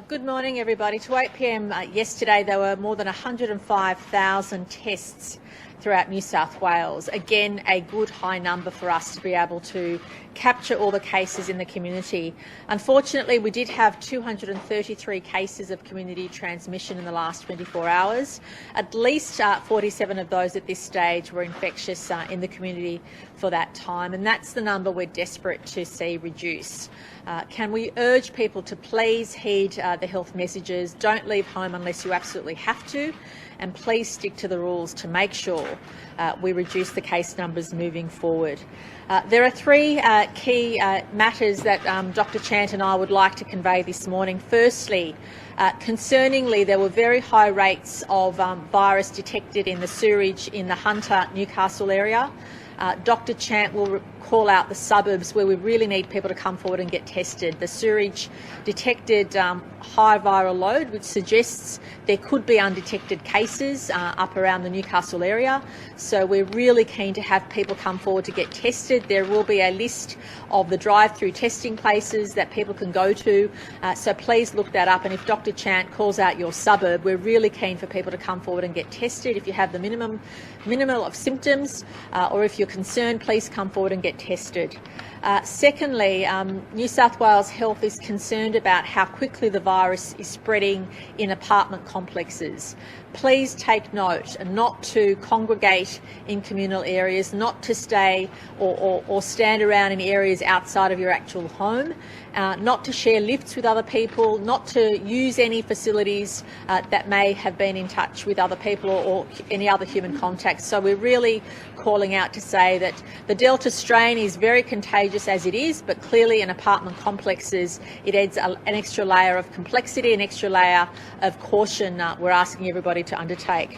Good morning, everybody. To 8 p.m. Yesterday, there were more than 105,000 tests throughout New South Wales. Again, a good high number for us to be able to capture all the cases in the community. Unfortunately, we did have 233 cases of community transmission in the last 24 hours. At least 47 of those at this stage were infectious in the community for that time, and that's the number we're desperate to see reduce. Can we urge people to please heed the health messages? Don't leave home unless you absolutely have to, and please stick to the rules to make sure we reduce the case numbers moving forward. There are three key matters that Dr. Chant and I would like to convey this morning. Firstly, concerningly, there were very high rates of virus detected in the sewerage in the Hunter, Newcastle area. Dr. Chant will call out the suburbs where we really need people to come forward and get tested. The sewerage detected high viral load, which suggests there could be undetected cases up around the Newcastle area. So we're really keen to have people come forward to get tested. There will be a list of the drive-through testing places that people can go to. So please look that up. And if Dr. Chant calls out your suburb, we're really keen for people to come forward and get tested. If you have the minimal of symptoms, or if you're concerned, please come forward and get tested. Secondly, New South Wales Health is concerned about how quickly the virus is spreading in apartment complexes. Please take note and not to congregate in communal areas, not to stay or stand around in areas outside of your actual home, not to share lifts with other people, not to use any facilities that may have been in touch with other people or any other human contacts. So we're really calling out to say that the Delta strain is very contagious as it is, but clearly in apartment complexes it adds an extra layer of complexity, an extra layer of caution we're asking everybody to undertake.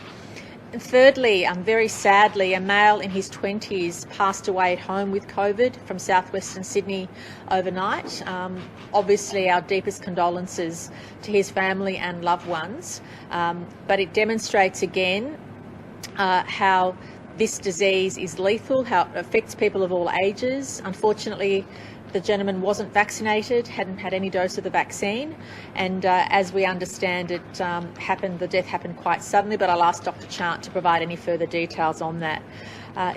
And thirdly, very sadly, a male in his 20s passed away at home with COVID from southwestern Sydney overnight. Obviously, our deepest condolences to his family and loved ones, but it demonstrates again how this disease is lethal, how it affects people of all ages. Unfortunately, the gentleman wasn't vaccinated, hadn't had any dose of the vaccine, and as we understand it, the death happened quite suddenly, but I'll ask Dr. Chant to provide any further details on that.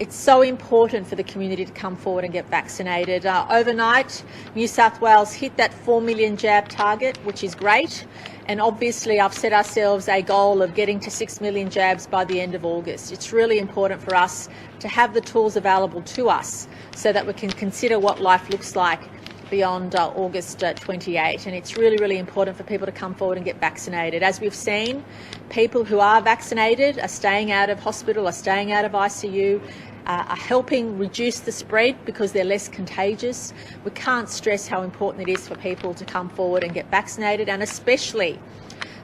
It's so important for the community to come forward and get vaccinated. Overnight, New South Wales hit that 4 million jab target, which is great. And obviously, I've set ourselves a goal of getting to 6 million jabs by the end of August. It's really important for us to have the tools available to us so that we can consider what life looks like beyond August 28. And it's really, really important for people to come forward and get vaccinated. As we've seen, people who are vaccinated are staying out of hospital, are staying out of ICU, are helping reduce the spread because they're less contagious. We can't stress how important it is for people to come forward and get vaccinated, and especially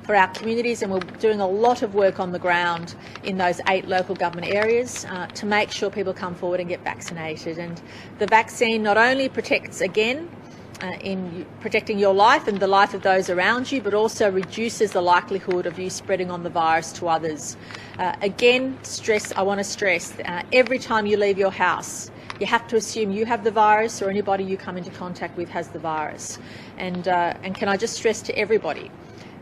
for our communities, and we're doing a lot of work on the ground in those 8 local government areas to make sure people come forward and get vaccinated. And the vaccine not only protects, again, in protecting your life and the life of those around you, but also reduces the likelihood of you spreading on the virus to others. Again, I want to stress, every time you leave your house, you have to assume you have the virus or anybody you come into contact with has the virus. And can I just stress to everybody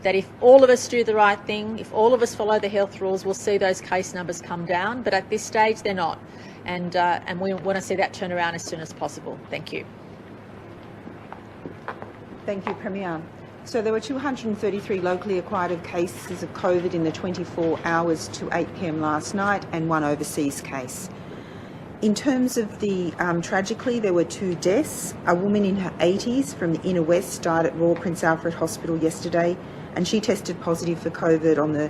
that if all of us do the right thing, if all of us follow the health rules, we'll see those case numbers come down. But at this stage, they're not. And we want to see that turn around as soon as possible. Thank you. Thank you, Premier. So there were 233 locally acquired cases of COVID in the 24 hours to 8 p.m. last night, and 1 overseas case. In terms of the, tragically, there were 2 deaths. A woman in her 80s from the inner west died at Royal Prince Alfred Hospital yesterday, and she tested positive for COVID on the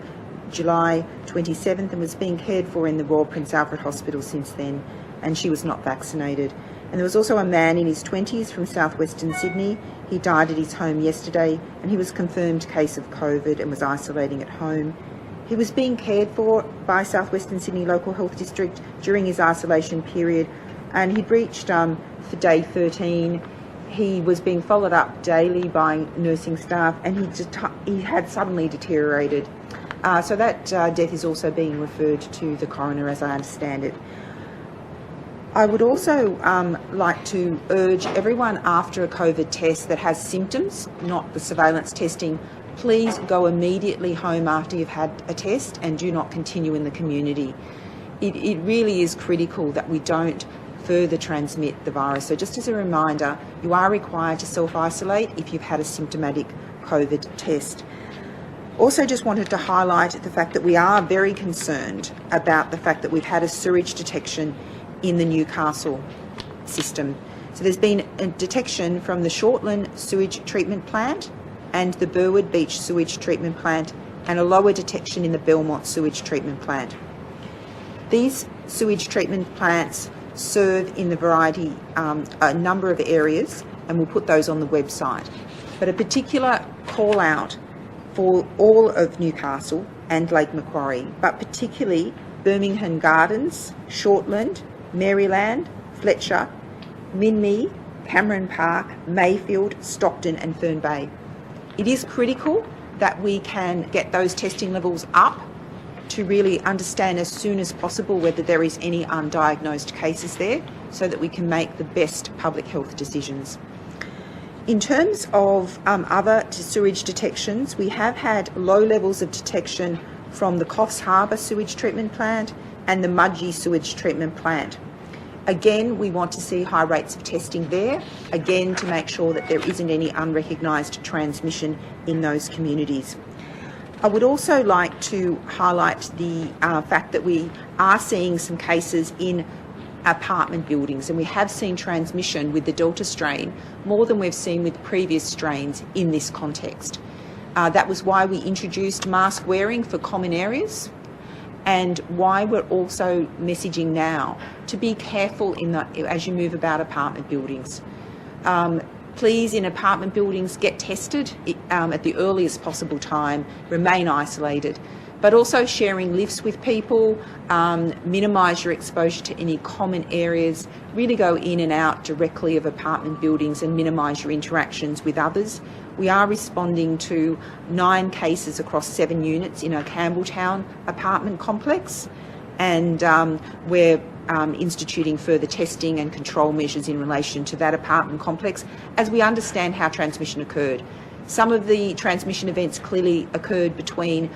July 27th and was being cared for in the Royal Prince Alfred Hospital since then, and she was not vaccinated. And there was also a man in his 20s from southwestern Sydney. He died at his home yesterday, and he was a confirmed case of COVID and was isolating at home. He was being cared for by Southwestern Sydney Local Health District during his isolation period, and he'd reached for day 13. He was being followed up daily by nursing staff, and he had suddenly deteriorated. So that death is also being referred to the coroner, as I understand it. I would also like to urge everyone after a COVID test that has symptoms, not the surveillance testing, please go immediately home after you've had a test and do not continue in the community. It really is critical that we don't further transmit the virus. So just as a reminder, you are required to self-isolate if you've had a symptomatic COVID test. Also just wanted to highlight the fact that we are very concerned about the fact that we've had a sewage detection in the Newcastle system. So there's been a detection from the Shortland sewage treatment plant and the Burwood Beach sewage treatment plant, and a lower detection in the Belmont sewage treatment plant. These sewage treatment plants serve in a number of areas, and we'll put those on the website. But a particular call out for all of Newcastle and Lake Macquarie, but particularly Birmingham Gardens, Shortland, Maryland, Fletcher, Minmi, Cameron Park, Mayfield, Stockton and Fern Bay. It is critical that we can get those testing levels up to really understand as soon as possible whether there is any undiagnosed cases there, so that we can make the best public health decisions. In terms of other sewage detections, we have had low levels of detection from the Coffs Harbour sewage treatment plant and the Mudgee sewage treatment plant. Again, we want to see high rates of testing there, again to make sure that there isn't any unrecognised transmission in those communities. I would also like to highlight the fact that we are seeing some cases in apartment buildings, and we have seen transmission with the Delta strain more than we've seen with previous strains in this context. That was why we introduced mask wearing for common areas, and why we're also messaging now to be careful as you move about apartment buildings. Please, in apartment buildings, get tested at the earliest possible time, remain isolated, but also sharing lifts with people, minimise your exposure to any common areas, really go in and out directly of apartment buildings and minimise your interactions with others. We are responding to 9 cases across 7 units in our Campbelltown apartment complex, and we're instituting further testing and control measures in relation to that apartment complex as we understand how transmission occurred. Some of the transmission events clearly occurred between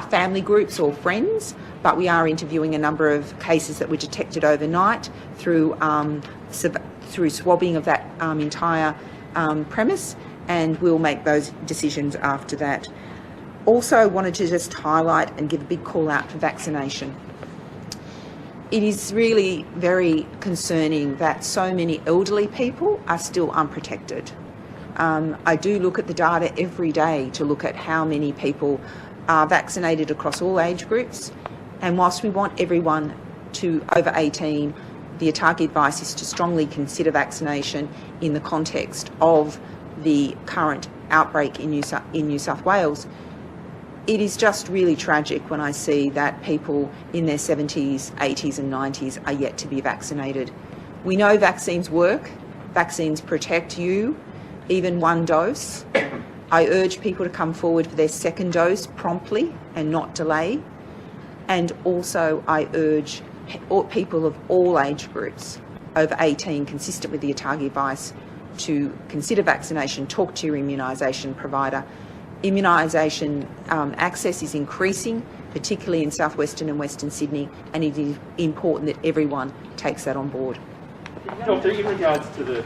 family groups or friends, but we are interviewing a number of cases that were detected overnight through swabbing of that entire premise, and we'll make those decisions after that. Also wanted to just highlight and give a big call out for vaccination. It is really very concerning that so many elderly people are still unprotected. I do look at the data every day to look at how many people are vaccinated across all age groups, and whilst we want everyone to over 18, the ATAGI advice is to strongly consider vaccination in the context of the current outbreak in New South Wales. It is just really tragic when I see that people in their 70s, 80s and 90s are yet to be vaccinated. We know vaccines work, vaccines protect you, even one dose. I urge people to come forward for their second dose promptly and not delay. And also I urge people of all age groups over 18, consistent with the ATAGI advice, to consider vaccination, talk to your immunisation provider. Immunisation access is increasing, particularly in southwestern and western Sydney, and it is important that everyone takes that on board. Doctor, in regards to the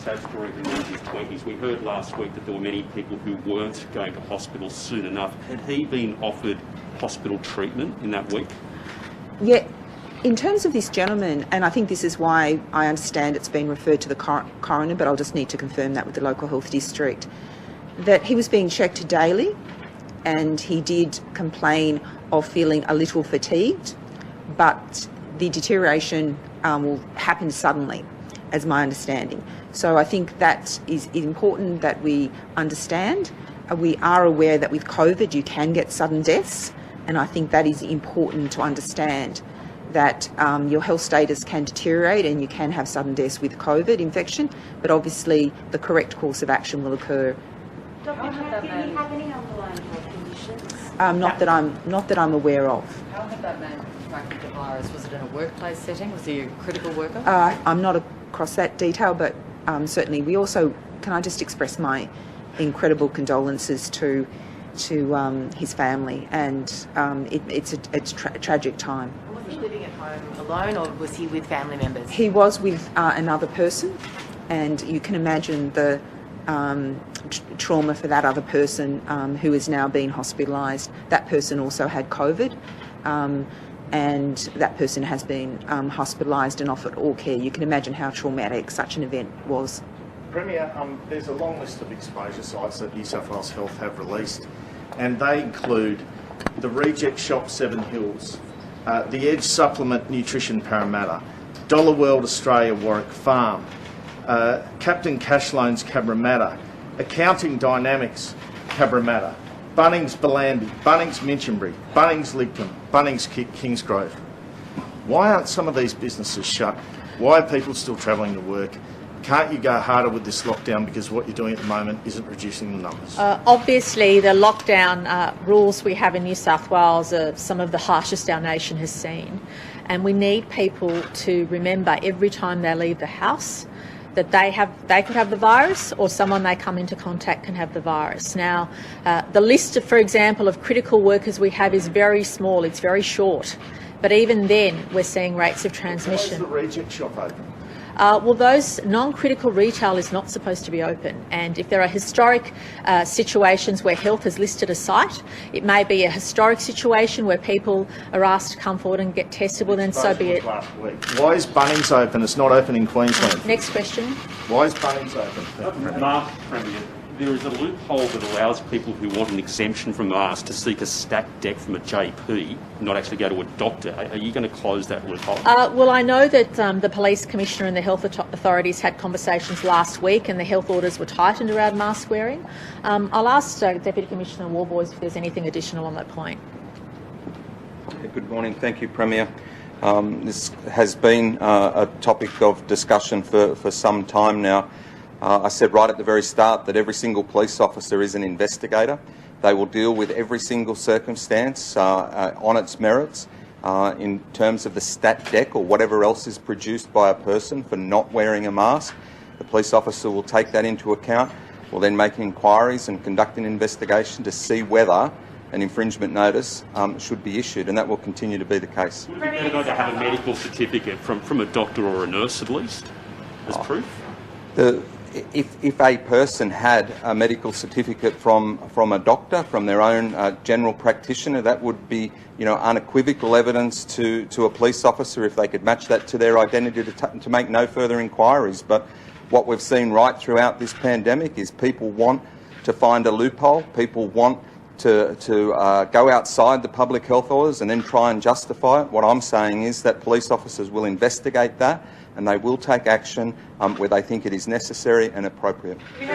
sad story of the 1920s, we heard last week that there were many people who weren't going to hospital soon enough. Had he been offered hospital treatment in that week? Yeah. In terms of this gentleman, and I think this is why I understand it's been referred to the coroner, but I'll just need to confirm that with the local health district, that he was being checked daily, and he did complain of feeling a little fatigued, but the deterioration will happen suddenly, as my understanding. So I think that is important that we understand. We are aware that with COVID you can get sudden deaths, and I think that is important to understand, that your health status can deteriorate and you can have sudden deaths with COVID infection, but obviously the correct course of action will occur. Doctor, did he have any underlying health conditions? Not that I'm aware of. How had that man contracted the virus? Was it in a workplace setting? Was he a critical worker? I'm not across that detail, but certainly we also, can I just express my incredible condolences to his family, and it's a tragic time. Was he living at home alone, or was he with family members? He was with another person, and you can imagine the trauma for that other person who is now being hospitalised. That person also had COVID, and that person has been hospitalised and offered all care. You can imagine how traumatic such an event was. Premier, there's a long list of exposure sites that New South Wales Health have released, and they include the Reject Shop 7 Hills, the Edge Supplement Nutrition Parramatta, Dollar World Australia Warwick Farm, Captain Cash Loans Cabramatta, Accounting Dynamics Cabramatta, Bunnings Bellambi, Bunnings Minchinbury, Bunnings Ligton, Bunnings Kingsgrove. Why aren't some of these businesses shut? Why are people still travelling to work? Can't you go harder with this lockdown, because what you're doing at the moment isn't reducing the numbers? Obviously, the lockdown rules we have in New South Wales are some of the harshest our nation has seen. And we need people to remember every time they leave the house that they could have the virus, or someone they come into contact can have the virus. Now, the list, for example, of critical workers we have is very small, it's very short. But even then, we're seeing rates of transmission. Why is the Reject Shop open? Well, those non-critical retail is not supposed to be open, and if there are historic situations where health has listed a site, it may be a historic situation where people are asked to come forward and get tested, well then so be it. Last week. Why is Bunnings open? It's not open in Queensland. Next question. Why is Bunnings open? Mark, Premier, there is a loophole that allows people who want an exemption from masks to seek a stacked deck from a GP, not actually go to a doctor. Are you going to close that loophole? Well, I know that the Police Commissioner and the health authorities had conversations last week, and the health orders were tightened around mask wearing. I'll ask Deputy Commissioner Warboys if there's anything additional on that point. Good morning. Thank you, Premier. This has been a topic of discussion for some time now. I said right at the very start that every single police officer is an investigator. They will deal with every single circumstance on its merits in terms of the stat deck or whatever else is produced by a person for not wearing a mask. The police officer will take that into account, will then make inquiries and conduct an investigation to see whether an infringement notice should be issued, and that will continue to be the case. Would it be better to have a medical certificate from a doctor or a nurse at least as proof? If a person had a medical certificate from a doctor, from their own general practitioner, that would be, unequivocal evidence to a police officer if they could match that to their identity to make no further inquiries. But what we've seen right throughout this pandemic is people want to find a loophole. People want to go outside the public health orders and then try and justify it. What I'm saying is that police officers will investigate that, and they will take action where they think it is necessary and appropriate. Will the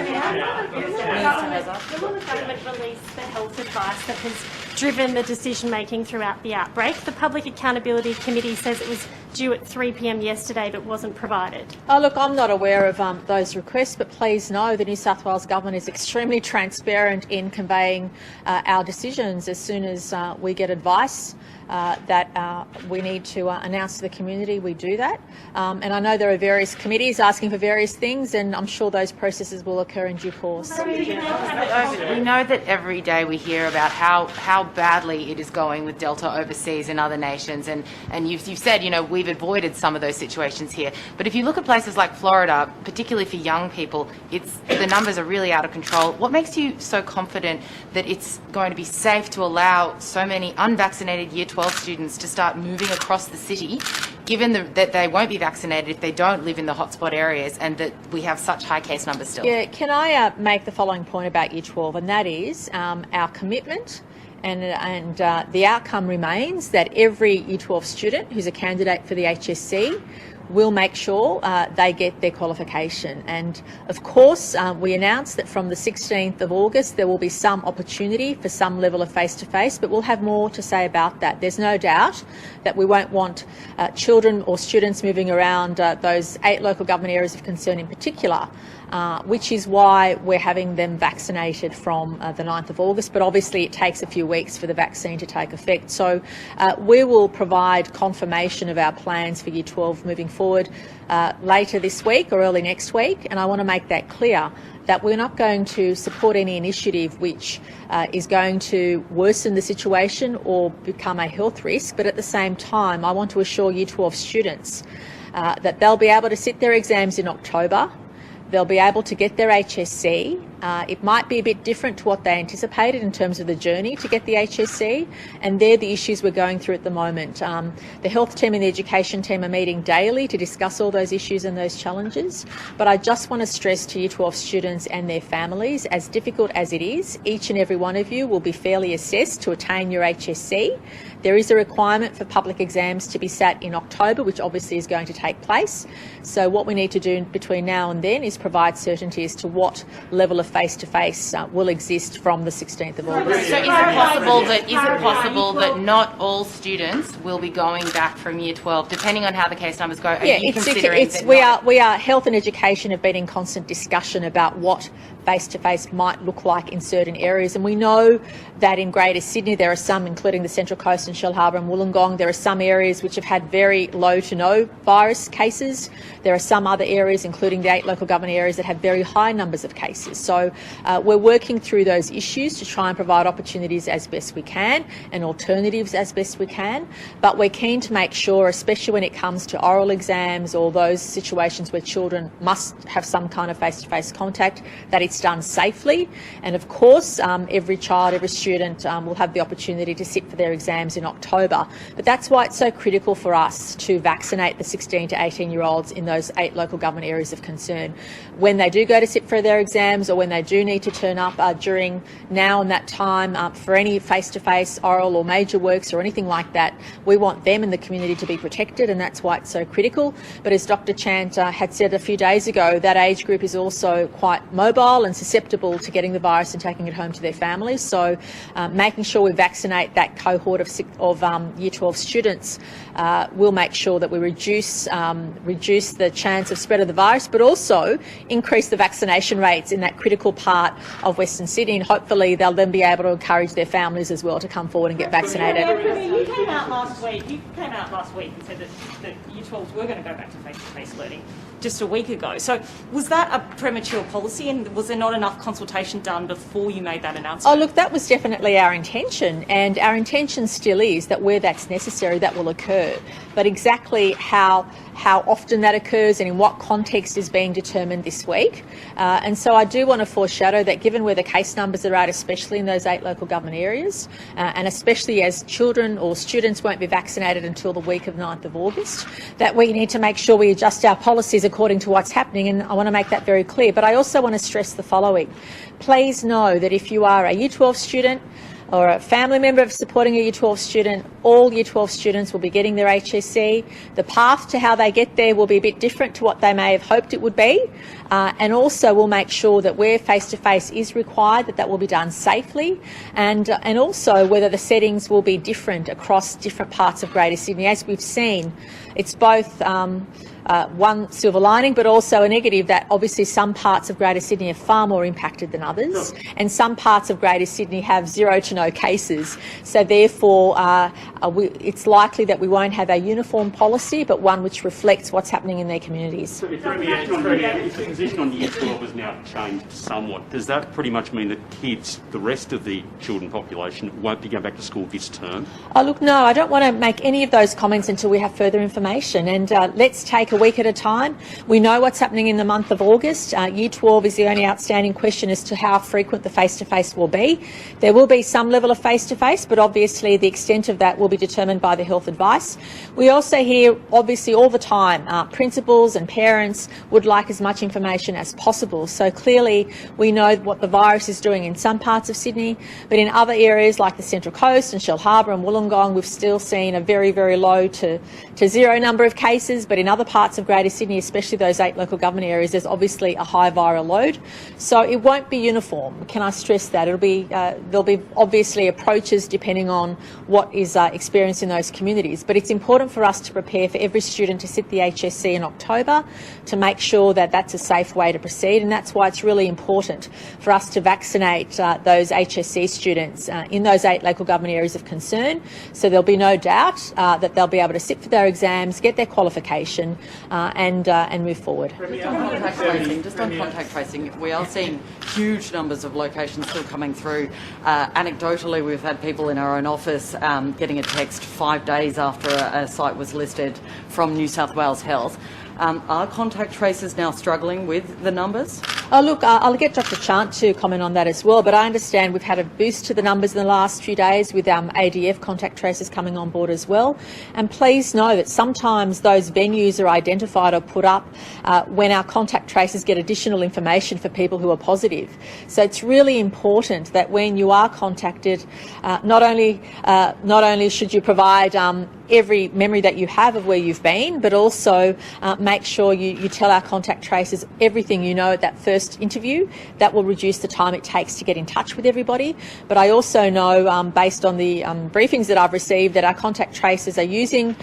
government release the health advice that has driven the decision-making throughout the outbreak? The Public Accountability Committee says it was due at 3 p.m. yesterday but wasn't provided. Oh, look, I'm not aware of those requests, but please know the New South Wales Government is extremely transparent in conveying our decisions. As soon as we get advice that we need to announce to the community, we do that. And I know there are various committees asking for various things, and I'm sure those processes will occur in due course. We know that every day we hear about how badly it is going with Delta overseas in other nations, and you've said, we've avoided some of those situations here. But if you look at places like Florida, particularly for young people, the numbers are really out of control. What makes you so confident that it's going to be safe to allow so many unvaccinated Year 12 students to start moving across the city, given that they won't be vaccinated if they don't live in the hotspot areas, and that we have such high case numbers still? Yeah, can I make the following point about Year 12, and that is our commitment and the outcome remains that every Year 12 student who's a candidate for the HSC we'll make sure they get their qualification. And of course, we announced that from the 16th of August there will be some opportunity for some level of face-to-face, but we'll have more to say about that. There's no doubt that we won't want children or students moving around those 8 local government areas of concern in particular, which is why we're having them vaccinated from the 9th of August, but obviously it takes a few weeks for the vaccine to take effect. So we will provide confirmation of our plans for Year 12 moving forward later this week or early next week, and I want to make that clear that we're not going to support any initiative which is going to worsen the situation or become a health risk, but at the same time I want to assure Year 12 students that they'll be able to sit their exams in October. They'll be able to get their HSC. It might be a bit different to what they anticipated in terms of the journey to get the HSC, and they're the issues we're going through at the moment. The health team and the education team are meeting daily to discuss all those issues and those challenges, but I just want to stress to Year 12 students and their families, as difficult as it is, each and every one of you will be fairly assessed to attain your HSC. There is a requirement for public exams to be sat in October, which obviously is going to take place. So what we need to do between now and then is provide certainty as to what level of face-to-face will exist from the 16th of August. So is it possible that not all students will be going back from Year 12, depending on how the case numbers go? We are health and education have been in constant discussion about what face-to-face might look like in certain areas, and we know that in Greater Sydney there are some, including the Central Coast and Shell Harbour and Wollongong, there are some areas which have had very low to no virus cases. There are some other areas, including the 8 local government areas, that have very high numbers of cases. So we're working through those issues to try and provide opportunities as best we can and alternatives as best we can, but we're keen to make sure, especially when it comes to oral exams or those situations where children must have some kind of face-to-face contact, that it's done safely. And of course, every child, every student will have the opportunity to sit for their exams in October. But that's why it's so critical for us to vaccinate the 16 to 18-year-olds in those 8 local government areas of concern. When they do go to sit for their exams, or when they do need to turn up during now and that time for any face-to-face, oral or major works or anything like that, we want them and the community to be protected, and that's why it's so critical. But as Dr. Chant had said a few days ago, that age group is also quite mobile and susceptible to getting the virus and taking it home to their families. So making sure we vaccinate that cohort of Year 12 students will make sure that we reduce the chance of spread of the virus, but also increase the vaccination rates in that critical part of Western Sydney, and hopefully they'll then be able to encourage their families as well to come forward and get vaccinated. You came out last week and said that Year 12s were going to go back to face-to-face learning just a week ago. So was that a premature policy, and was there not enough consultation done before you made that announcement? Oh, look, that was definitely our intention, and our intention still is that where that's necessary, that will occur. But exactly how often that occurs and in what context is being determined this week. And so I do want to foreshadow that given where the case numbers are at, especially in those 8 local government areas, and especially as children or students won't be vaccinated until the week of 9th of August, that we need to make sure we adjust our policies according to what's happening, and I want to make that very clear. But I also want to stress the following. Please know that if you are a Year 12 student or a family member of supporting a Year 12 student, all Year 12 students will be getting their HSC. The path to how they get there will be a bit different to what they may have hoped it would be, and also we'll make sure that where face-to-face is required, that will be done safely, and also whether the settings will be different across different parts of Greater Sydney. As we've seen, it's both one silver lining but also a negative, that obviously some parts of Greater Sydney are far more impacted than others, and some parts of Greater Sydney have 0 to no cases. So therefore it's likely that we won't have a uniform policy, but one which reflects what's happening in their communities. So if the position on Year 12 has now changed somewhat, does that pretty much mean that kids, the rest of the children population, won't be going back to school this term? Oh, look, no, I don't want to make any of those comments until we have further information, and let's take a week at a time. We know what's happening in the month of August. Year 12 is the only outstanding question as to how frequent the face-to-face will be. There will be some level of face-to-face, but obviously the extent of that will be determined by the health advice. We also hear, obviously, all the time, principals and parents would like as much information as possible. So clearly we know what the virus is doing in some parts of Sydney, but in other areas like the Central Coast and Shell Harbour and Wollongong, we've still seen a very, very low to 0 number of cases, but in other parts parts of Greater Sydney, especially those 8 local government areas, there's obviously a high viral load. So it won't be uniform. Can I stress that? There'll be obviously approaches depending on what is experienced in those communities. But it's important for us to prepare for every student to sit the HSC in October to make sure that that's a safe way to proceed. And that's why it's really important for us to vaccinate those HSC students in those 8 local government areas of concern. So there'll be no doubt that they'll be able to sit for their exams, get their qualification and move forward. Just on contact tracing, we are seeing huge numbers of locations still coming through. Anecdotally, we've had people in our own office getting a text 5 days after a site was listed from New South Wales Health. Are contact tracers now struggling with the numbers? Oh, look, I'll get Dr. Chant to comment on that as well, but I understand we've had a boost to the numbers in the last few days with ADF contact tracers coming on board as well. And please know that sometimes those venues are identified or put up when our contact tracers get additional information for people who are positive. So it's really important that when you are contacted, not only should you provide every memory that you have of where you've been, but also make sure you tell our contact tracers everything you know at that first interview. That will reduce the time it takes to get in touch with everybody. But I also know, based on the briefings that I've received, that our contact tracers are using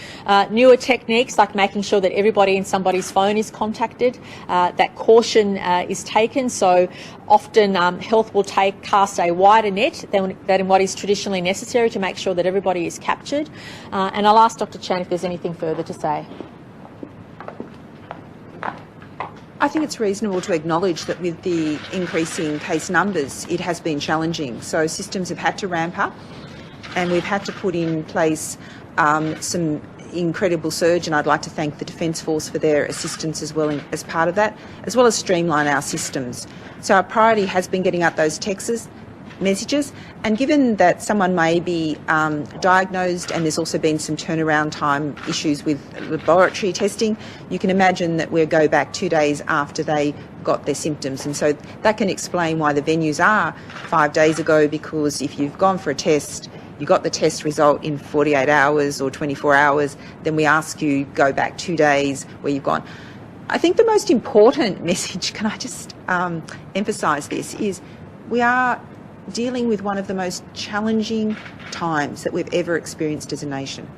newer techniques like making sure that everybody in somebody's phone is contacted, that caution is taken. So often health will cast a wider net than what is traditionally necessary to make sure that everybody is captured. And I'll ask Dr. Chan if there's anything further to say. I think it's reasonable to acknowledge that with the increasing case numbers, it has been challenging. So systems have had to ramp up, and we've had to put in place some incredible surge, and I'd like to thank the Defence Force for their assistance as well as part of that, as well as streamline our systems. So our priority has been getting out those messages, and given that someone may be diagnosed and there's also been some turnaround time issues with laboratory testing, you can imagine that we'll go back 2 days after they got their symptoms. And so that can explain why the venues are 5 days ago, because if you've gone for a test, you got the test result in 48 hours or 24 hours, then we ask you go back 2 days where you've gone. I think the most important message, can I just emphasise this, is we are dealing with one of the most challenging times that we've ever experienced as a nation.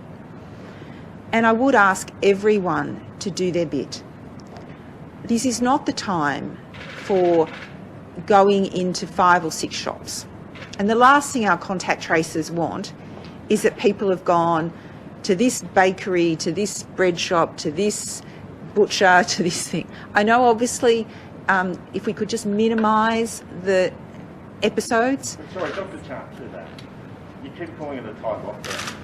And I would ask everyone to do their bit. This is not the time for going into 5 or 6 shops. And the last thing our contact tracers want is that people have gone to this bakery, to this bread shop, to this butcher, to this thing. I know obviously if we could just minimise the episodes. Sorry, Dr. Chant, do that. You keep calling it a tight lockdown.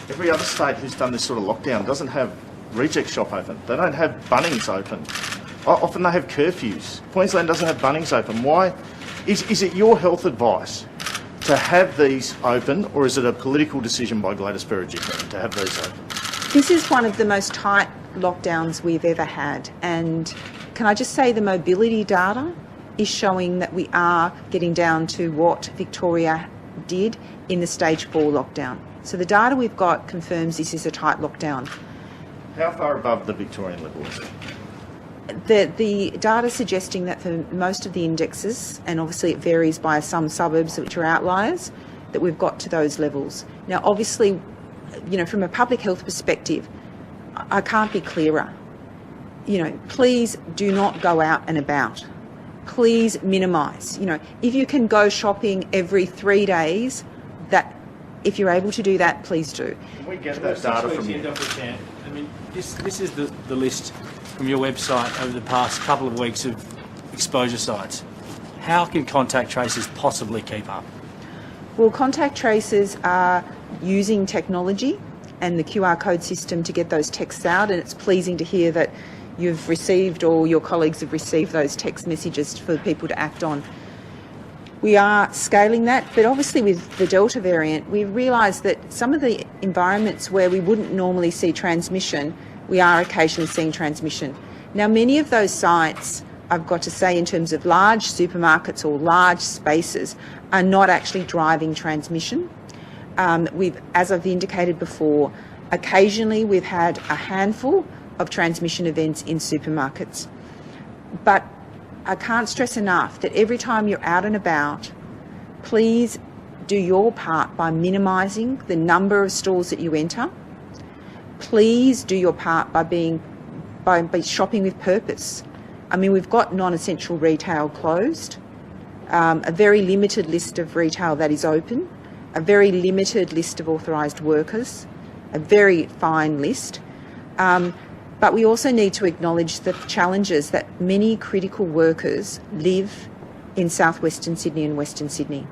Every other state who's done this sort of lockdown doesn't have reject shop open. They don't have Bunnings open. Often they have curfews. Queensland doesn't have Bunnings open. Why? Is it your health advice to have these open, or is it a political decision by Gladys Berejiklian to have these open? This is one of the most tight lockdowns we've ever had, and can I just say the mobility data is showing that we are getting down to what Victoria did in the stage 4 lockdown. So the data we've got confirms this is a tight lockdown. How far above the Victorian level is it? The data suggesting that for most of the indexes, and obviously it varies by some suburbs which are outliers, that we've got to those levels. Now obviously, you know, from a public health perspective, I can't be clearer. You know, please do not go out and about. Please minimise. You know, if you can go shopping every 3 days, that if you're able to do that, please do. Can we get that data from you? Dr. Chan, I mean, this is the list from your website over the past couple of weeks of exposure sites. How can contact tracers possibly keep up? Well, contact tracers are using technology and the QR code system to get those texts out, and it's pleasing to hear that you've received, or your colleagues have received, those text messages for people to act on. We are scaling that, but obviously with the Delta variant, we've realised that some of the environments where we wouldn't normally see transmission, we are occasionally seeing transmission. Now, many of those sites, I've got to say, in terms of large supermarkets or large spaces, are not actually driving transmission. As I've indicated before, occasionally we've had a handful of transmission events in supermarkets. But I can't stress enough that every time you're out and about, please do your part by minimising the number of stores that you enter. Please do your part by shopping with purpose. I mean, we've got non-essential retail closed, a very limited list of retail that is open, a very limited list of authorised workers, a very fine list. But we also need to acknowledge the challenges that many critical workers live in southwestern Sydney and Western Sydney,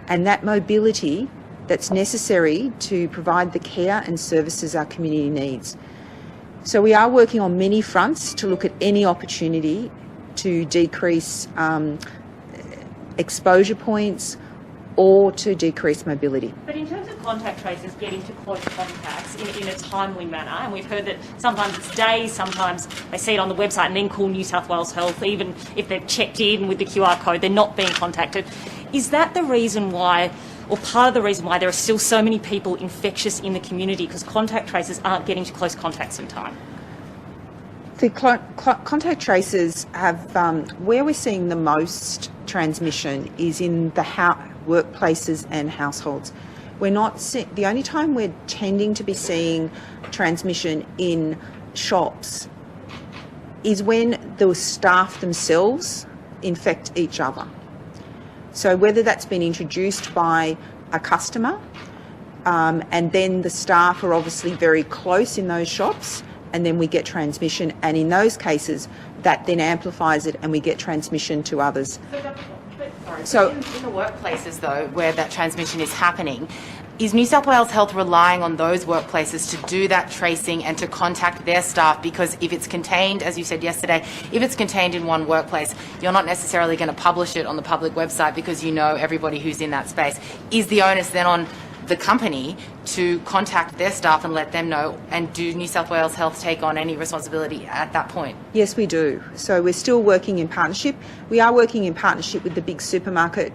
and that mobility that's necessary to provide the care and services our community needs. So we are working on many fronts to look at any opportunity to decrease exposure points or to decrease mobility. But in terms of contact tracers getting to close contacts in a timely manner, and we've heard that sometimes it's days, sometimes they see it on the website and then call New South Wales Health, even if they've checked in with the QR code, they're not being contacted. Is that the reason why, or part of the reason why there are still so many people infectious in the community, because contact tracers aren't getting to close contacts in time? The contact tracers have, where we're seeing the most transmission is in the workplaces and households. We're not the only time we're tending to be seeing transmission in shops is when the staff themselves infect each other. So whether that's been introduced by a customer, and then the staff are obviously very close in those shops, and then we get transmission, and in those cases that then amplifies it and we get transmission to others. So in the workplaces though, where that transmission is happening, is New South Wales Health relying on those workplaces to do that tracing and to contact their staff? Because if it's contained, as you said yesterday, if it's contained in one workplace, you're not necessarily going to publish it on the public website because you know everybody who's in that space. Is the onus then on the company to contact their staff and let them know? And do New South Wales Health take on any responsibility at that point? Yes, we do. So we're still working in partnership. We are working in partnership with the big supermarket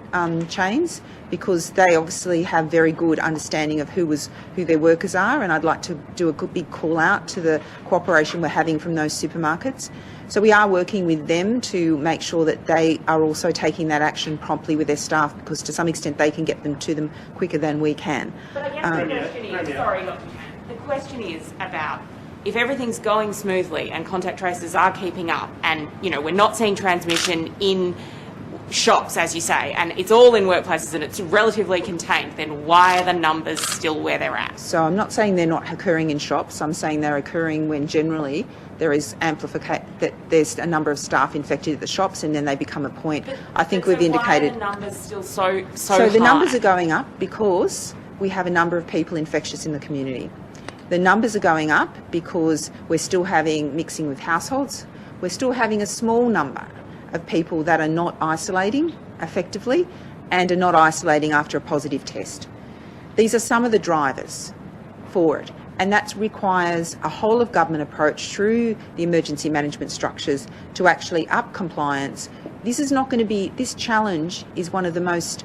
chains, because they obviously have very good understanding of who their workers are, and I'd like to do a good big call out to the cooperation we're having from those supermarkets. So we are working with them to make sure that they are also taking that action promptly with their staff, because to some extent they can get them to them quicker than we can. But I guess the question is about if everything's going smoothly and contact tracers are keeping up, and we're not seeing transmission in shops, as you say, and it's all in workplaces and it's relatively contained, then why are the numbers still where they're at? So I'm not saying they're not occurring in shops. I'm saying they're occurring when generally there is that there's a number of staff infected at the shops, and then they become a point. I think we've indicated. Why are the numbers still so So the high? numbers are going up because we have a number of people infectious in the community. The numbers are going up because we're still having mixing with households. We're still having a small number of people that are not isolating effectively and are not isolating after a positive test. These are some of the drivers for it, and that requires a whole of government approach through the emergency management structures to actually up compliance. This challenge is one of the most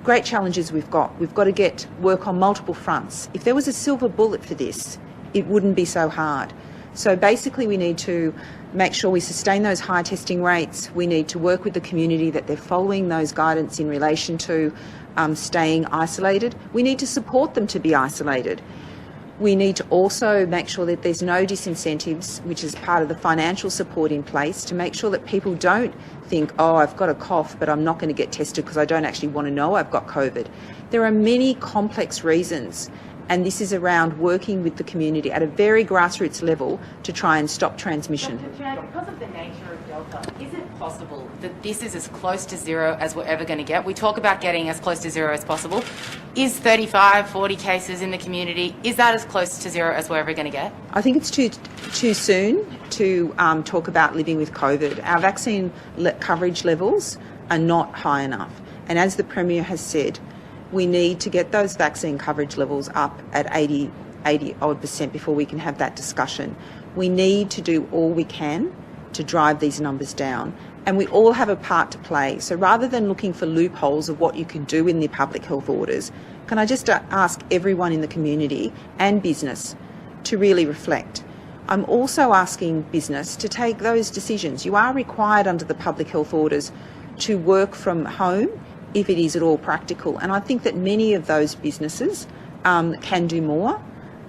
great challenges we've got. We've got to work on multiple fronts. If there was a silver bullet for this, it wouldn't be so hard. So basically we need to make sure we sustain those high testing rates. We need to work with the community that they're following those guidance in relation to staying isolated. We need to support them to be isolated. We need to also make sure that there's no disincentives, which is part of the financial support in place, to make sure that people don't think, oh, I've got a cough, but I'm not going to get tested because I don't actually want to know I've got COVID. There are many complex reasons, and this is around working with the community at a very grassroots level to try and stop transmission. Because of the nature of Delta, is it possible that this is as close to zero as we're ever going to get? We talk about getting as close to zero as possible. Is 35, 40 cases in the community, is that as close to zero as we're ever going to get? I think it's too soon to talk about living with COVID. Our vaccine coverage levels are not high enough. And as the Premier has said, we need to get those vaccine coverage levels up at 80% before we can have that discussion. We need to do all we can to drive these numbers down, and we all have a part to play. So rather than looking for loopholes of what you can do in the public health orders, can I just ask everyone in the community and business to really reflect. I'm also asking business to take those decisions. You are required under the public health orders to work from home if it is at all practical, and I think that many of those businesses can do more.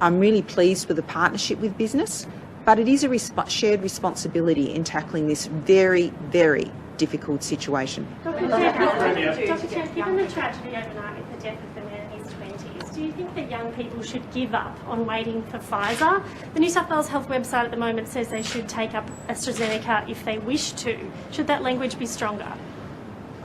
I'm really pleased with the partnership with business, but it is a shared responsibility in tackling this very, very difficult situation. Dr. Chen, given the tragedy overnight with the death of the man in his 20s, do you think that young people should give up on waiting for Pfizer? The New South Wales Health website at the moment says they should take up AstraZeneca if they wish to. Should that language be stronger?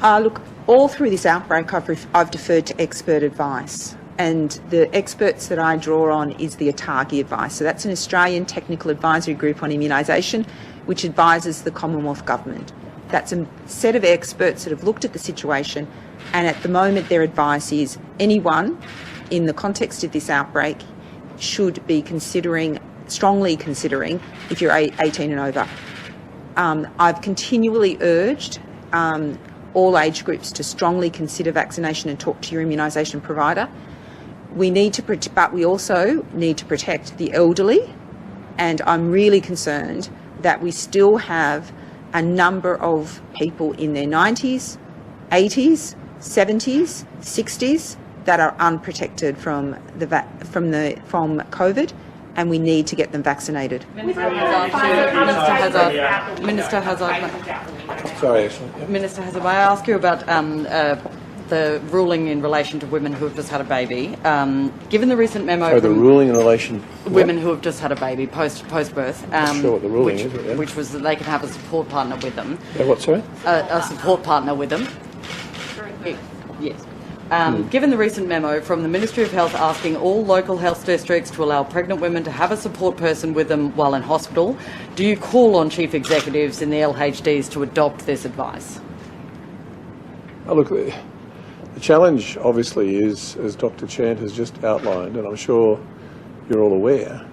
Look, all through this outbreak I've deferred to expert advice, and the experts that I draw on is the ATAGI advice. So that's an Australian Technical Advisory Group on Immunisation, which advises the Commonwealth Government. That's a set of experts that have looked at the situation, and at the moment their advice is anyone in the context of this outbreak should be strongly considering if you're 18 and over. I've continually urged all age groups to strongly consider vaccination and talk to your immunisation provider. But we also need to protect the elderly, and I'm really concerned that we still have a number of people in their 90s, 80s, 70s, 60s that are unprotected from COVID, and we need to get them vaccinated. Minister Hazard, may I ask you about the ruling in relation to women who have just had a baby? Given the recent memo... So the ruling in relation... Women who have just had a baby post-birth. Not sure what the ruling is. Yeah. Which was that they can have a support partner with them. Yeah, what, sorry? A support partner with them. Yes. Given the recent memo from the Ministry of Health asking all local health districts to allow pregnant women to have a support person with them while in hospital, do you call on chief executives in the LHDs to adopt this advice? Oh, look, the challenge obviously is, as Dr. Chant has just outlined, and I'm sure you're all aware,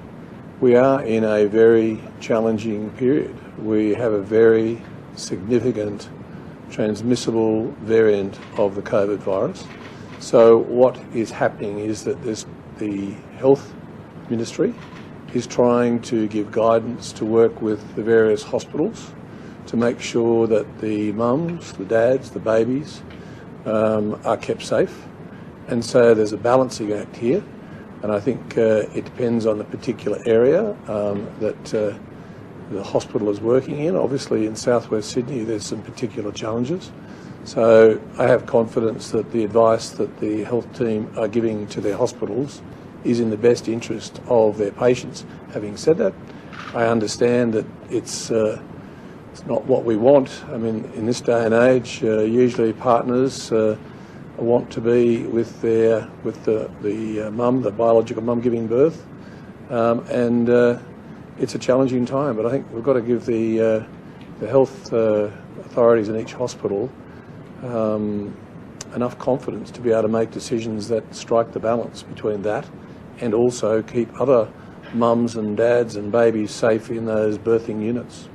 we are in a very challenging period. We have a very significant transmissible variant of the COVID virus. So what is happening is that the Health Ministry is trying to give guidance to work with the various hospitals to make sure that the mums, the dads, the babies are kept safe. And so there's a balancing act here, and I think it depends on the particular area that the hospital is working in. Obviously in southwest Sydney there's some particular challenges. So I have confidence that the advice that the health team are giving to their hospitals is in the best interest of their patients. Having said that, I understand that it's not what we want. I mean, in this day and age, usually partners want to be with the mum, the biological mum giving birth, and it's a challenging time. But I think we've got to give the health authorities in each hospital enough confidence to be able to make decisions that strike the balance between that and also keep other mums and dads and babies safe in those birthing units.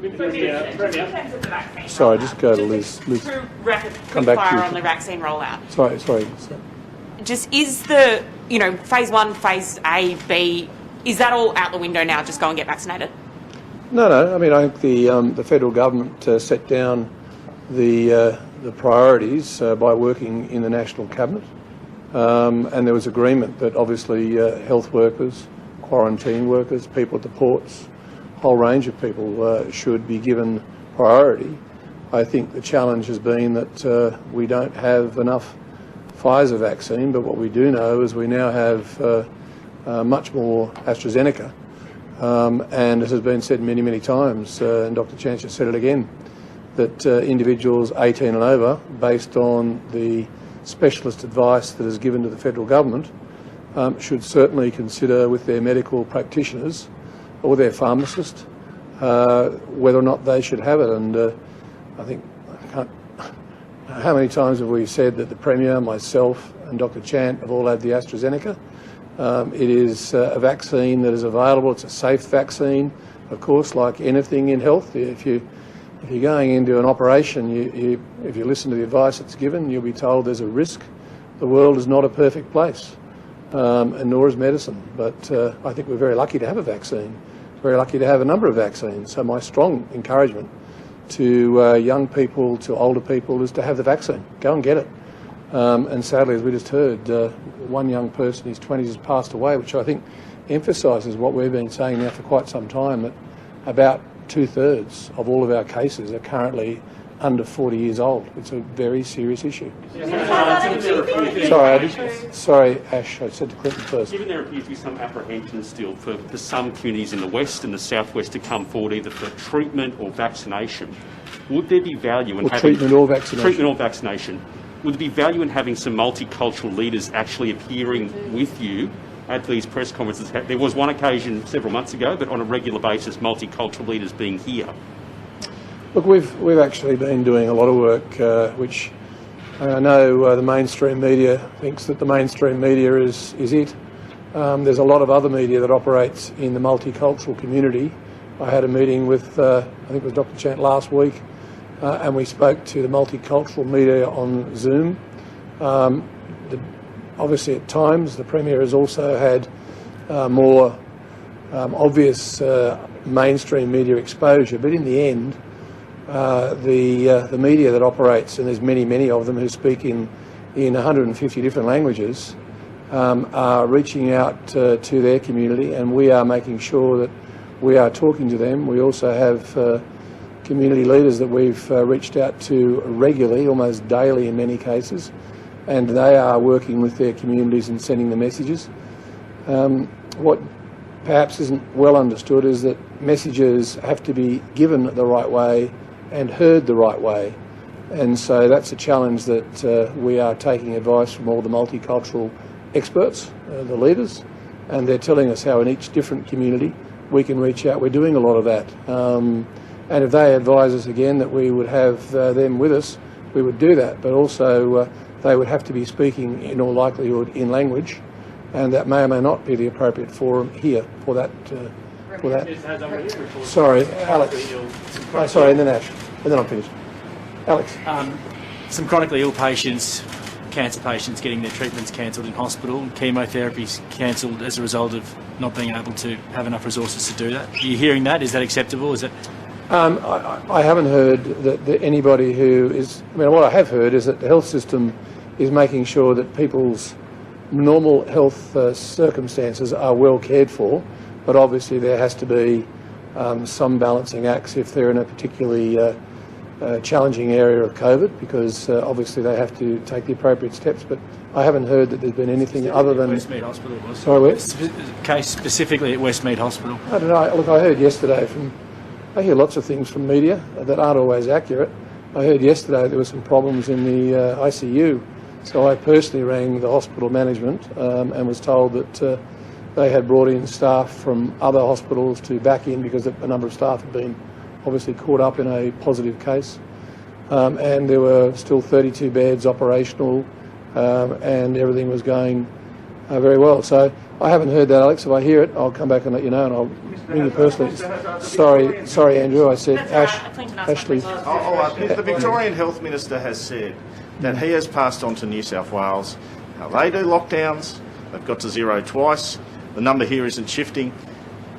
Sorry, just go to Liz. Liz, come back to you. On the vaccine rollout. Sorry. Just is the, phase 1, phase A, B, is that all out the window now? Just go and get vaccinated? No. I mean, I think the federal government set down the priorities by working in the National Cabinet, and there was agreement that obviously health workers, quarantine workers, people at the ports, a whole range of people should be given priority. I think the challenge has been that we don't have enough Pfizer vaccine, but what we do know is we now have much more AstraZeneca, and as has been said many, many times, and Dr. Chancellor said it again, that individuals 18 and over, based on the specialist advice that is given to the federal government, should certainly consider with their medical practitioners or their pharmacist whether or not they should have it. And I think, how many times have we said that the Premier, myself and Dr. Chant have all had the AstraZeneca? It is a vaccine that is available. It's a safe vaccine, of course, like anything in health. If you're going into an operation, if you listen to the advice that's given, you'll be told there's a risk. The world is not a perfect place. and nor is medicine. But I think we're very lucky to have a vaccine, very lucky to have a number of vaccines. So my strong encouragement to young people, to older people, is to have the vaccine. Go and get it. And sadly, as we just heard, one young person in his 20s has passed away, which I think emphasises what we've been saying now for quite some time, that about 2/3 of all of our cases are currently under 40 years old. It's a very serious issue. Sorry, Ash, I said to Clinton first. Given there appears to be some apprehension still for some communities in the west and the southwest to come forward either for treatment or vaccination, would there be value in having... treatment or vaccination? Treatment or vaccination. Would there be value in having some multicultural leaders actually appearing with you at these press conferences? There was one occasion several months ago, but on a regular basis, multicultural leaders being here. Look, we've actually been doing a lot of work, which I know the mainstream media thinks that the mainstream media is it. There's a lot of other media that operates in the multicultural community. I had a meeting with, I think it was Dr. Chant last week, and we spoke to the multicultural media on Zoom. Obviously, at times, the Premier has also had more obvious mainstream media exposure, but in the end, the media that operates, and there's many of them who speak in 150 different languages, are reaching out to their community, and we are making sure that we are talking to them. We also have community leaders that we've reached out to regularly, almost daily in many cases, and they are working with their communities and sending the messages. What perhaps isn't well understood is that messages have to be given the right way and heard the right way, and so that's a challenge that we are taking advice from all the multicultural experts, the leaders, and they're telling us how in each different community we can reach out. We're doing a lot of that, and if they advise us again that we would have them with us, we would do that, but also they would have to be speaking in all likelihood in language, and that may or may not be the appropriate forum here for that. Sorry, Alex. Sorry, and then Ash, and then I'm finished. Alex. Some chronically ill patients, cancer patients, getting their treatments cancelled in hospital, chemotherapies cancelled as a result of not being able to have enough resources to do that. Are you hearing that? Is that acceptable? Is it? I haven't heard that anybody who is... I mean, what I have heard is that the health system is making sure that people's normal health circumstances are well cared for, but obviously there has to be some balancing acts if they're in a particularly challenging area of COVID, because obviously they have to take the appropriate steps. But I haven't heard that there's been anything other than... Westmead Hospital was. Sorry, where? Case specifically at Westmead Hospital. I don't know. Look, I heard yesterday from... I hear lots of things from media that aren't always accurate. I heard yesterday there were some problems in the ICU. So I personally rang the hospital management and was told that they had brought in staff from other hospitals to back in because a number of staff had been obviously caught up in a positive case. And there were still 32 beds operational and everything was going very well. So I haven't heard that, Alex. If I hear it, I'll come back and let you know, and I'll ring you personally. Sorry, Andrew. I said Ashley. The Victorian Health Minister has said that he has passed on to New South Wales how they do lockdowns. They've got to zero twice. The number here isn't shifting.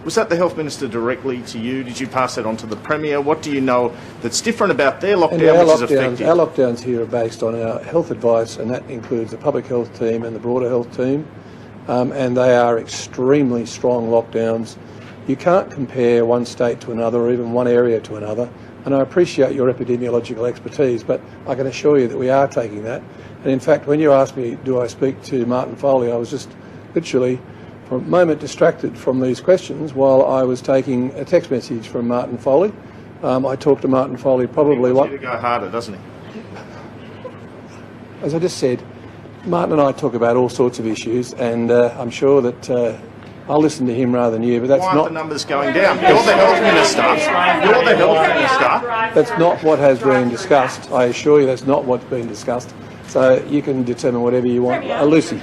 Was that the Health Minister directly to you? Did you pass that on to the Premier? What do you know that's different about their lockdown, which is effective? Our lockdowns here are based on our health advice, and that includes the public health team and the broader health team, and they are extremely strong lockdowns. You can't compare one state to another or even one area to another, and I appreciate your epidemiological expertise, but I can assure you that we are taking that. And in fact, when you asked me, do I speak to Martin Foley, I was just literally for a moment distracted from these questions while I was taking a text message from Martin Foley. I talked to Martin Foley probably... He wants you to go harder, doesn't he? As I just said, Martin and I talk about all sorts of issues, and I'm sure that I'll listen to him rather than you, but that's not... Why aren't the numbers going down? You're the Health Minister. You're the Health Minister. That's not what has been discussed. I assure you that's not what's been discussed. So you can determine whatever you want. Lucy.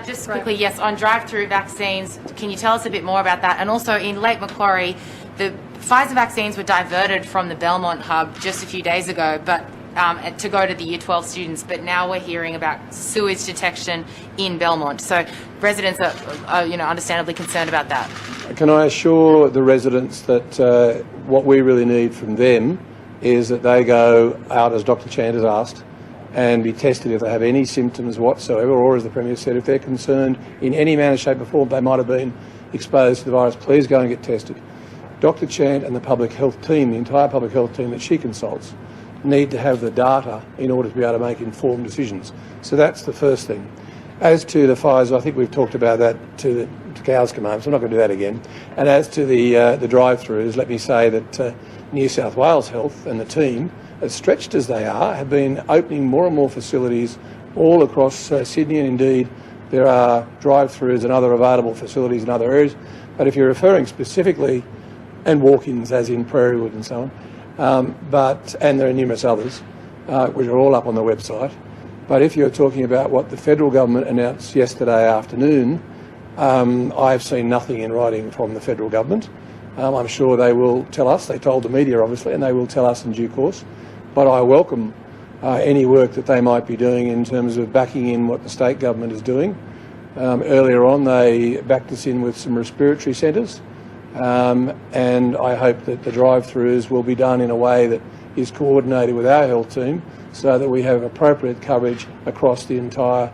Just quickly, yes, on drive-through vaccines, can you tell us a bit more about that? And also in Lake Macquarie, the Pfizer vaccines were diverted from the Belmont hub just a few days ago, but to go to the Year 12 students, but now we're hearing about sewage detection in Belmont. So residents are understandably concerned about that. Can I assure the residents that what we really need from them is that they go out, as Dr. Chant has asked, and be tested if they have any symptoms whatsoever, or, as the Premier said, if they're concerned in any manner, shape or form they might have been exposed to the virus, please go and get tested. Dr. Chant and the public health team, the entire public health team that she consults, need to have the data in order to be able to make informed decisions. So that's the first thing. As to the Pfizer, I think we've talked about that to cows come home, so I'm not going to do that again. And as to the drive-throughs, let me say that New South Wales Health and the team, as stretched as they are, have been opening more and more facilities all across Sydney, and indeed there are drive-throughs and other available facilities in other areas. But if you're referring specifically, and walk-ins as in Prairie Wood and so on, and there are numerous others, which are all up on the website. But if you're talking about what the federal government announced yesterday afternoon, I've seen nothing in writing from the federal government. I'm sure they will tell us. They told the media, obviously, and they will tell us in due course. But I welcome any work that they might be doing in terms of backing in what the state government is doing. Earlier on, they backed us in with some respiratory centres, and I hope that the drive-throughs will be done in a way that is coordinated with our health team, so that we have appropriate coverage across the entire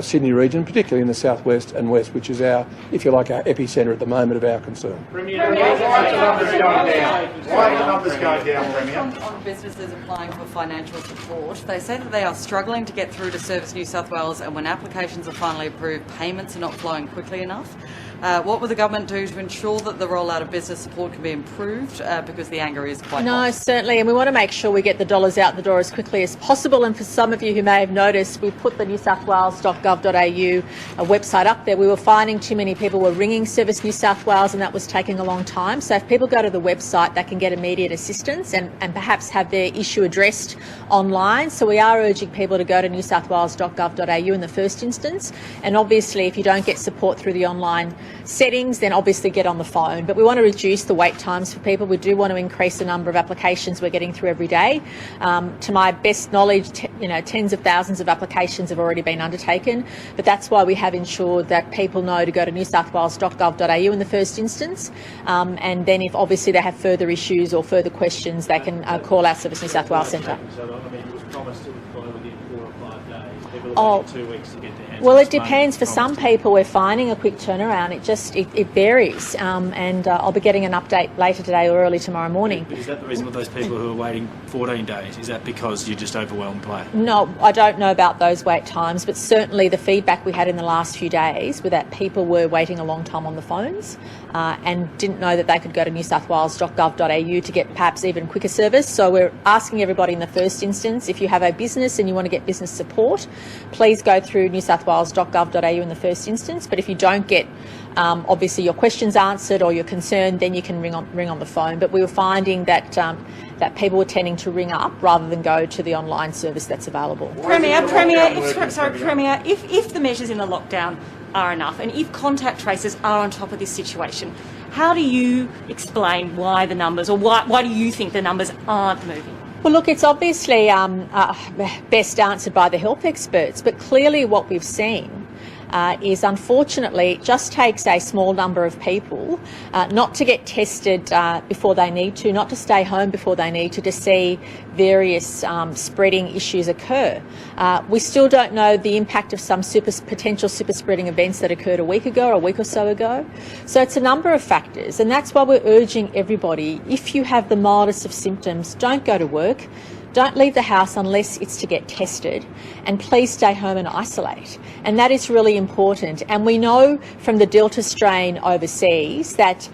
Sydney region, particularly in the southwest and west, which is our, if you like, our epicentre at the moment of our concern. Premier, why are the numbers going down? Why are the numbers going down, Premier? On businesses applying for financial support, they say that they are struggling to get through to Service New South Wales, and when applications are finally approved, payments are not flowing quickly enough. What will the government do to ensure that the rollout of business support can be improved, because the anger is quite high? No, certainly, and we want to make sure we get the dollars out the door as quickly as possible. And for some of you who may have noticed, we put the newsouthwales.gov.au website up there. We were finding too many people were ringing Service New South Wales, and that was taking a long time. So if people go to the website, they can get immediate assistance and perhaps have their issue addressed online. So we are urging people to go to newsouthwales.gov.au in the first instance. And obviously, if you don't get support through the online settings, then obviously get on the phone. But we want to reduce the wait times for people. We do want to increase the number of applications we're getting through every day. To my best knowledge, tens of thousands of applications have already been undertaken. But that's why we have ensured that people know to go to newsouthwales.gov.au in the first instance. And then if obviously they have further issues or further questions, they can call our Service New South Wales Centre. So, I mean, it was promised to apply within 4 or 5 days. People Oh. have 2 weeks to get their hands. Well, it depends. For some people, we're finding a quick turnaround. It varies. And I'll be getting an update later today or early tomorrow morning. But is that the reason for those people who are waiting 14 days? Is that because you're just overwhelmed by it? No, I don't know about those wait times, but certainly the feedback we had in the last few days were that people were waiting a long time on the phones and didn't know that they could go to newsouthwales.gov.au to get perhaps even quicker service. So we're asking everybody in the first instance, if you have a business and you want to get business support, please go through newsouthwales.gov.au in the first instance. But if you don't get obviously your questions answered or you're concerned, then you can ring on the phone. But we were finding that that people were tending to ring up rather than go to the online service that's available. Premier, if the measures in the lockdown are enough and if contact tracers are on top of this situation, how do you explain why the numbers, or why do you think the numbers aren't moving? Well, look, it's obviously best answered by the health experts, but clearly what we've seen is, unfortunately, it just takes a small number of people not to get tested before they need to, not to stay home before they need to see various spreading issues occur. We still don't know the impact of some potential super spreading events that occurred a week ago or a week or so ago. So it's a number of factors, and that's why we're urging everybody, if you have the mildest of symptoms, don't go to work. Don't leave the house unless it's to get tested, and please stay home and isolate. And that is really important. And we know from the Delta strain overseas that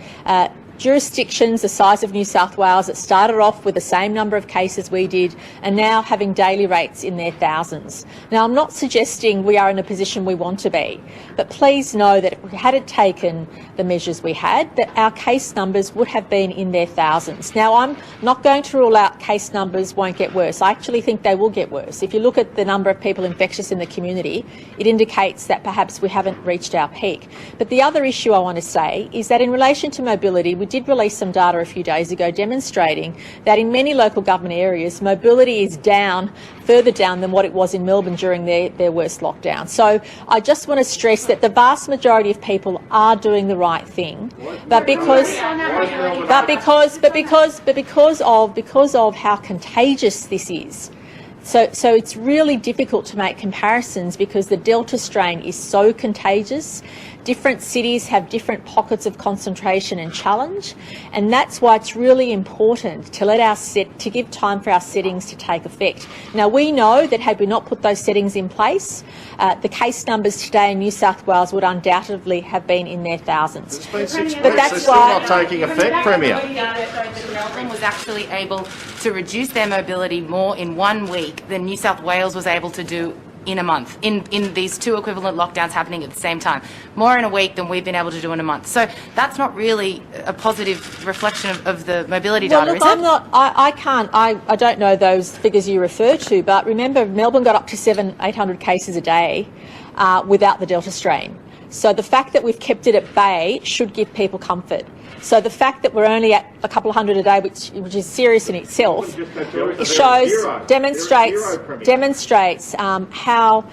jurisdictions the size of New South Wales that started off with the same number of cases we did are now having daily rates in their thousands. Now, I'm not suggesting we are in a position we want to be, but please know that if we hadn't taken the measures we had, that our case numbers would have been in their thousands. Now, I'm not going to rule out case numbers won't get worse. I actually think they will get worse. If you look at the number of people infectious in the community, it indicates that perhaps we haven't reached our peak. But the other issue I want to say is that in relation to mobility, we we did release some data a few days ago demonstrating that in many local government areas, mobility is down, further down than what it was in Melbourne during their worst lockdown. So I just want to stress that the vast majority of people are doing the right thing, but because of how contagious this is. So it's really difficult to make comparisons because the Delta strain is so contagious. Different cities have different pockets of concentration and challenge, and that's why it's really important to to give time for our settings to take effect. Now, we know that had we not put those settings in place, the case numbers today in New South Wales would undoubtedly have been in their thousands. But that's still why not taking effect, Premier. Melbourne was actually able to reduce their mobility more in 1 week than New South Wales was able to do in a month, in these two equivalent lockdowns happening at the same time. More in a week than we've been able to do in a month. So that's not really a positive reflection of the mobility data, look, is it? I don't know those figures you refer to, but remember Melbourne got up to 700-800 cases a day without the Delta strain. So the fact that we've kept it at bay should give people comfort. So the fact that we're only at a couple of hundred a day, which is serious in itself, demonstrates how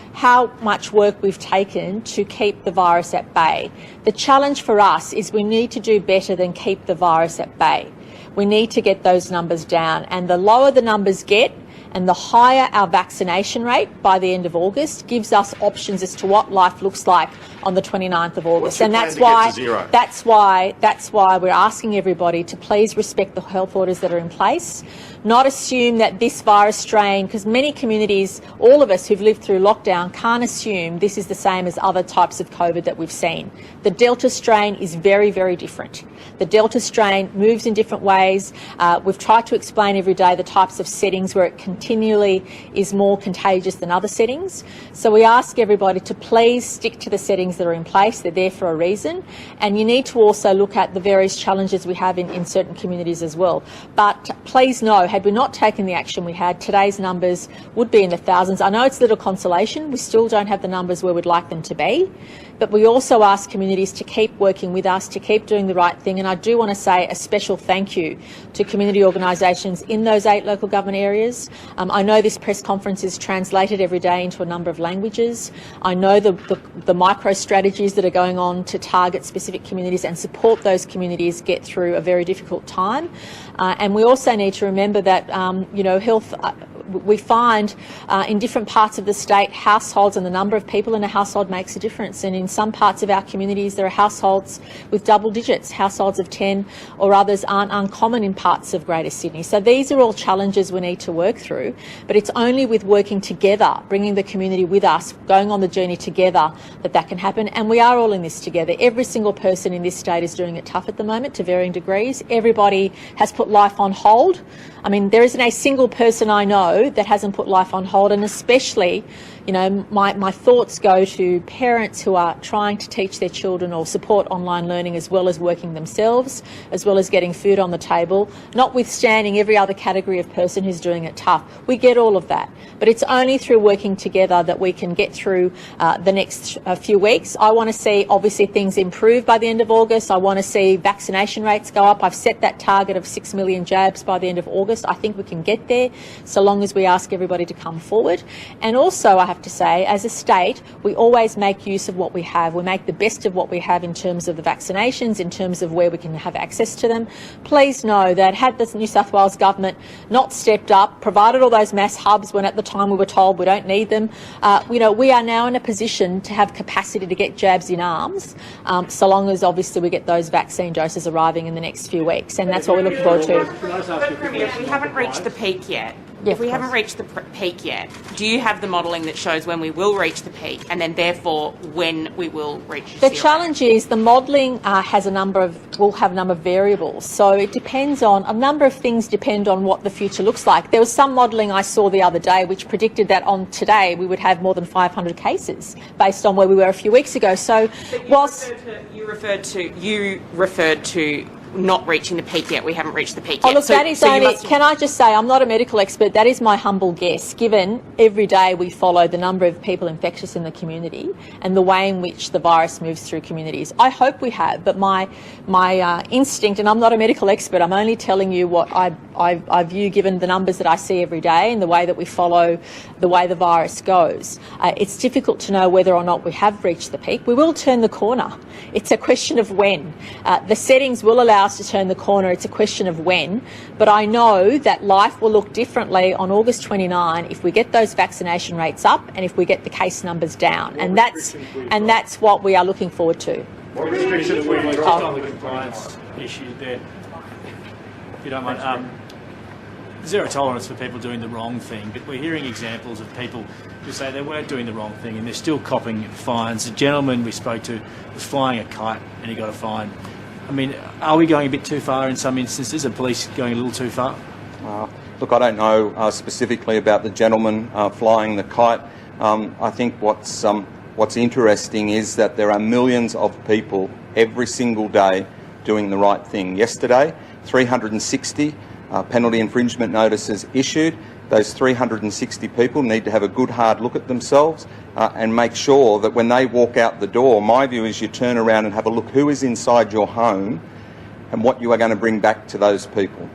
much work we've taken to keep the virus at bay. The challenge for us is we need to do better than keep the virus at bay. We need to get those numbers down, and the lower the numbers get, and the higher our vaccination rate by the end of August gives us options as to what life looks like on the 29th of August. And that's why we're asking everybody to please respect the health orders that are in place, not assume that this virus strain, because many communities, all of us who've lived through lockdown, can't assume this is the same as other types of COVID that we've seen. The Delta strain is very, very different. The Delta strain moves in different ways. We've tried to explain every day the types of settings where it continually is more contagious than other settings. So we ask everybody to please stick to the settings that are in place. They're there for a reason. And you need to also look at the various challenges we have in certain communities as well. But please know, had we not taken the action we had, today's numbers would be in the thousands. I know it's little consolation. We still don't have the numbers where we'd like them to be. But we also ask communities to keep working with us, to keep doing the right thing. And I do want to say a special thank you to community organisations in those 8 local government areas. I know this press conference is translated every day into a number of languages. I know the micro strategies that are going on to target specific communities and support those communities get through a very difficult time. And we also need to remember that, health... we find in different parts of the state, households and the number of people in a household makes a difference. And in some parts of our communities, there are households with double digits, households of 10 or others aren't uncommon in parts of Greater Sydney. So these are all challenges we need to work through. But it's only with working together, bringing the community with us, going on the journey together, that can happen. And we are all in this together. Every single person in this state is doing it tough at the moment to varying degrees. Everybody has put life on hold. I mean, there isn't a single person I know that hasn't put life on hold, and especially, my thoughts go to parents who are trying to teach their children or support online learning as well as working themselves, as well as getting food on the table, notwithstanding every other category of person who's doing it tough. We get all of that, but it's only through working together that we can get through the next few weeks. I want to see, obviously, things improve by the end of August. I want to see vaccination rates go up. I've set that target of 6 million jabs by the end of August. I think we can get there so long as we ask everybody to come forward. And also, I have to say, as a state, we always make use of what we have. We make the best of what we have in terms of the vaccinations, in terms of where we can have access to them. Please know that had the New South Wales government not stepped up, provided all those mass hubs when at the time we were told we don't need them, we are now in a position to have capacity to get jabs in arms, so long as obviously we get those vaccine doses arriving in the next few weeks. And that's what we're looking forward to. But Premier, if we haven't reached the peak yet, do you have the modelling that shows when we will reach the peak, and then therefore when we will reach the zero? challenge is the modelling will have a number of variables. So it depends on a number of things. Depend on what the future looks like. There was some modelling I saw the other day which predicted that on today we would have more than 500 cases based on where we were a few weeks ago. So you referred to not reaching the peak yet. We haven't reached the peak Oh, yet. look, that is only, can I just say, I'm not a medical expert, that is my humble guess, given every day we follow the number of people infectious in the community and the way in which the virus moves through communities. I hope we have, but my instinct, and I'm not a medical expert, I'm only telling you what I view given the numbers that I see every day and the way that we follow the way the virus goes. It's difficult to know whether or not we have reached the peak. We will turn the corner. It's a question of when. The settings will allow us to turn the corner. It's a question of when. But I know that life will look differently on August 29 if we get those vaccination rates up and if we get the case numbers down. And that's what we are looking forward to. What restrictions we just on the compliance issue there, if you don't mind. Zero tolerance for people doing the wrong thing, but we're hearing examples of people who say they weren't doing the wrong thing and they're still copping fines. A gentleman we spoke to was flying a kite and he got a fine. I mean, are we going a bit too far in some instances? Are police going a little too far? Look, I don't know specifically about the gentleman flying the kite. I think what's interesting is that there are millions of people every single day doing the right thing. Yesterday, 360 penalty infringement notices issued. Those 360 people need to have a good hard look at themselves and make sure that when they walk out the door, my view is you turn around and have a look who is inside your home and what you are going to bring back to those people.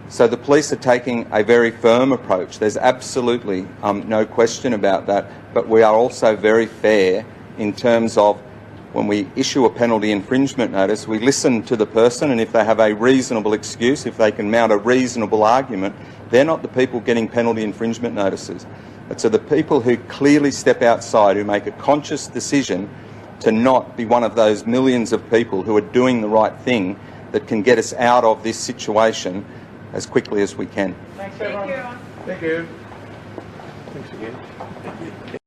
So the police are taking a very firm approach. There's absolutely no question about that, but we are also very fair in terms of when we issue a penalty infringement notice, we listen to the person, and if they have a reasonable excuse, if they can mount a reasonable argument, they're not the people getting penalty infringement notices. It's the people who clearly step outside, who make a conscious decision to not be one of those millions of people who are doing the right thing that can get us out of this situation as quickly as we can. Thanks, everyone. Thank you. Thanks again.